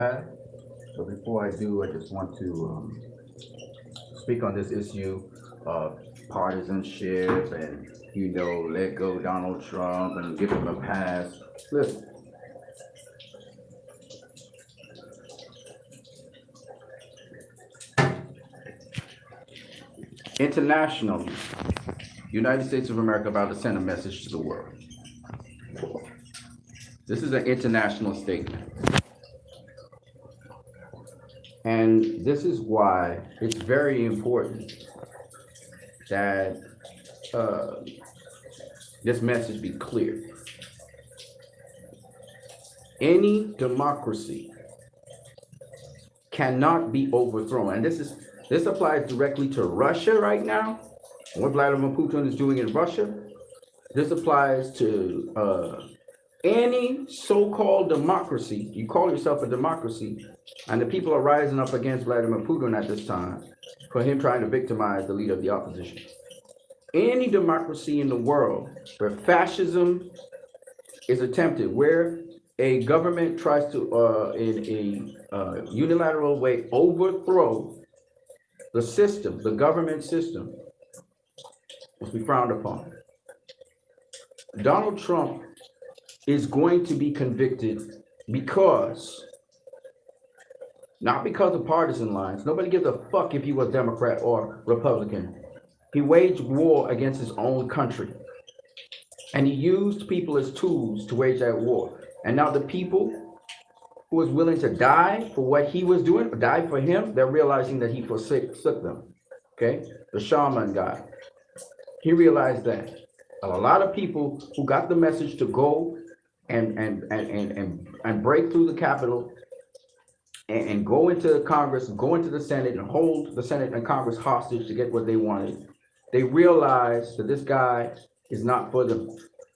So before I do, I just want to speak on this issue of partisanship and, let go Donald Trump and give him a pass. Listen, internationally, United States of America about to send a message to the world. This is an international statement. And this is why it's very important that uh, this message be clear. Any democracy cannot be overthrown. And this applies directly to Russia right now. What Vladimir Putin is doing in Russia. This applies to any so-called democracy. You call yourself a democracy, and the people are rising up against Vladimir Putin at this time for him trying to victimize the leader of the opposition. Any democracy in the world where fascism is attempted, where a government tries to, in a unilateral way, overthrow the system, the government system, must be frowned upon. Donald Trump is going to be convicted because, not because of partisan lines. Nobody gives a fuck if he was Democrat or Republican. He waged war against his own country. And he used people as tools to wage that war. And now the people who was willing to die for what he was doing, die for him, they're realizing that he forsook them. Okay? The shaman guy. He realized that. A lot of people who got the message to go and break through the Capitol and go into Congress, go into the Senate and hold the Senate and Congress hostage to get what they wanted. They realized that this guy is not for them.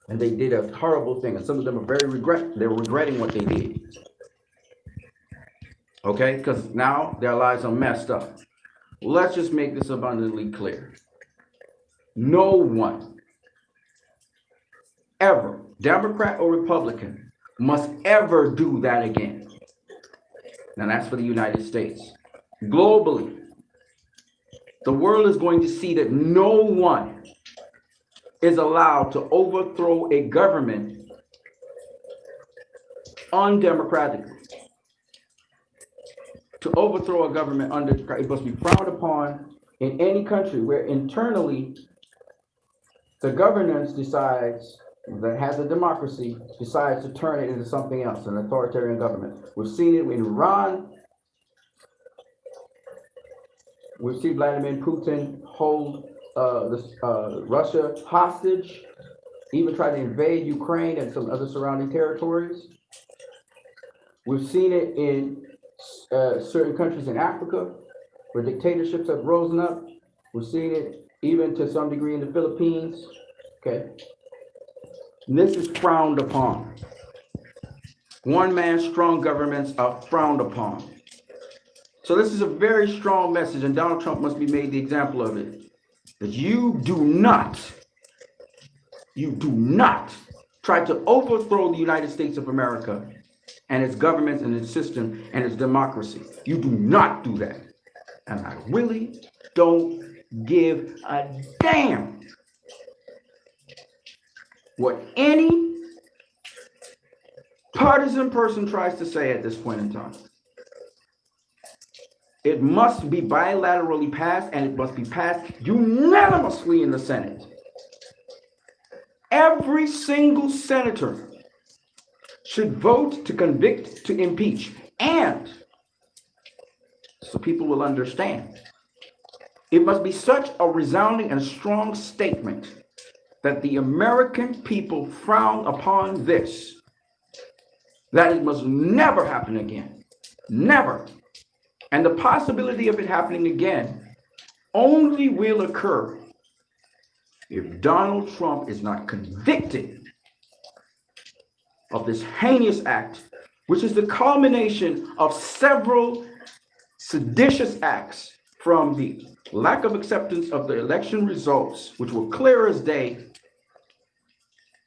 And they did a horrible thing. And some of them are they're regretting what they did. Okay? Because now their lives are messed up. Let's just make this abundantly clear. No one ever, Democrat or Republican, must ever do that again. Now that's for the United States. Globally, the world is going to see that no one is allowed to overthrow a government undemocratically. To overthrow a government undemocratically, it must be frowned upon in any country where internally the governance decides, that has a democracy, decides to turn it into something else, an authoritarian government. We've seen it in Iran. We've seen Vladimir Putin hold Russia hostage, even try to invade Ukraine and some other surrounding territories. We've seen it in certain countries in Africa where dictatorships have risen up. We've seen it even to some degree in the Philippines. Okay. And this is frowned upon. One-man strong governments are frowned upon. So this is a very strong message, and Donald Trump must be made the example of it. That you do not try to overthrow the United States of America and its government and its system and its democracy. You do not do that. And I really don't give a damn what any partisan person tries to say at this point in time. It must be bilaterally passed, and it must be passed unanimously in the Senate. Every single senator should vote to convict, to impeach, and so people will understand. It must be such a resounding and strong statement that the American people frown upon this, that it must never happen again. Never. And the possibility of it happening again only will occur if Donald Trump is not convicted of this heinous act, which is the culmination of several seditious acts, from the lack of acceptance of the election results, which were clear as day,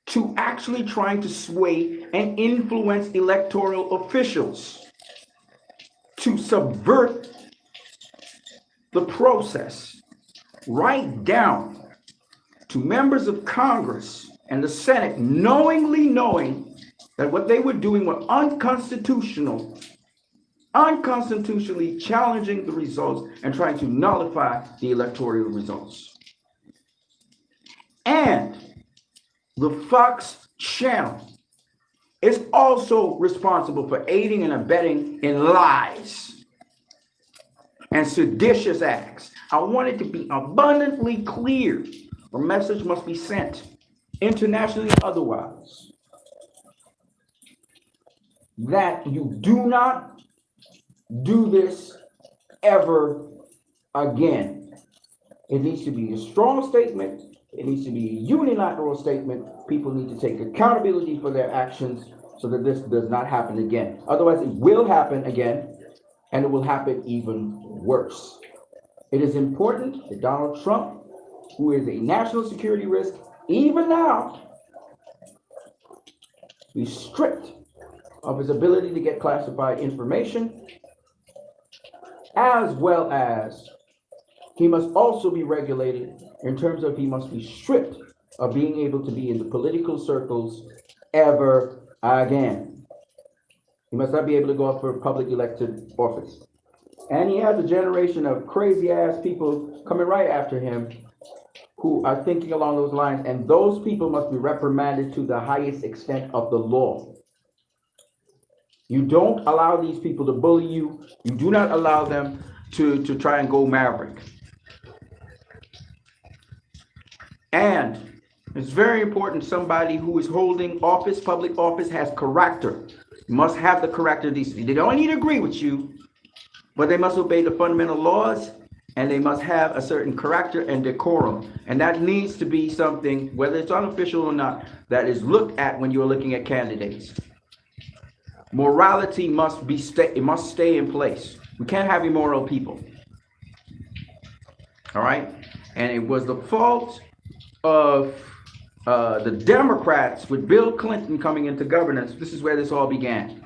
to actually trying to sway and influence electoral officials. to subvert the process, right down to members of Congress and the Senate knowing that what they were doing was unconstitutionally challenging the results and trying to nullify the electoral results. And the Fox channel is also responsible for aiding and abetting in lies and seditious acts. I want it to be abundantly clear. A message must be sent, internationally and otherwise, that you do not do this ever again. It needs to be a strong statement. It needs to be a unilateral statement. People need to take accountability for their actions so that this does not happen again. Otherwise, it will happen again, and it will happen even worse. It is important that Donald Trump, who is a national security risk, even now, be stripped of his ability to get classified information, as well as he must also be regulated in terms of he must be stripped of being able to be in the political circles ever again. He must not be able to go up for public elected office. And he has a generation of crazy ass people coming right after him who are thinking along those lines, and those people must be reprimanded to the highest extent of the law. You don't allow these people to bully you. You do not allow them to try and go maverick. And it's very important somebody who is holding office, public office, has character. Must have the character decency. They don't need to agree with you, but they must obey the fundamental laws, and they must have a certain character and decorum. And that needs to be something, whether it's unofficial or not, that is looked at when you're looking at candidates. Morality must stay in place. We can't have immoral people. All right? And it was the fault of the Democrats with Bill Clinton coming into governance. This is where this all began.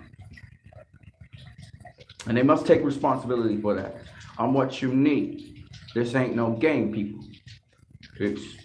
And they must take responsibility for that. On what you need. This ain't no game, people. Peace.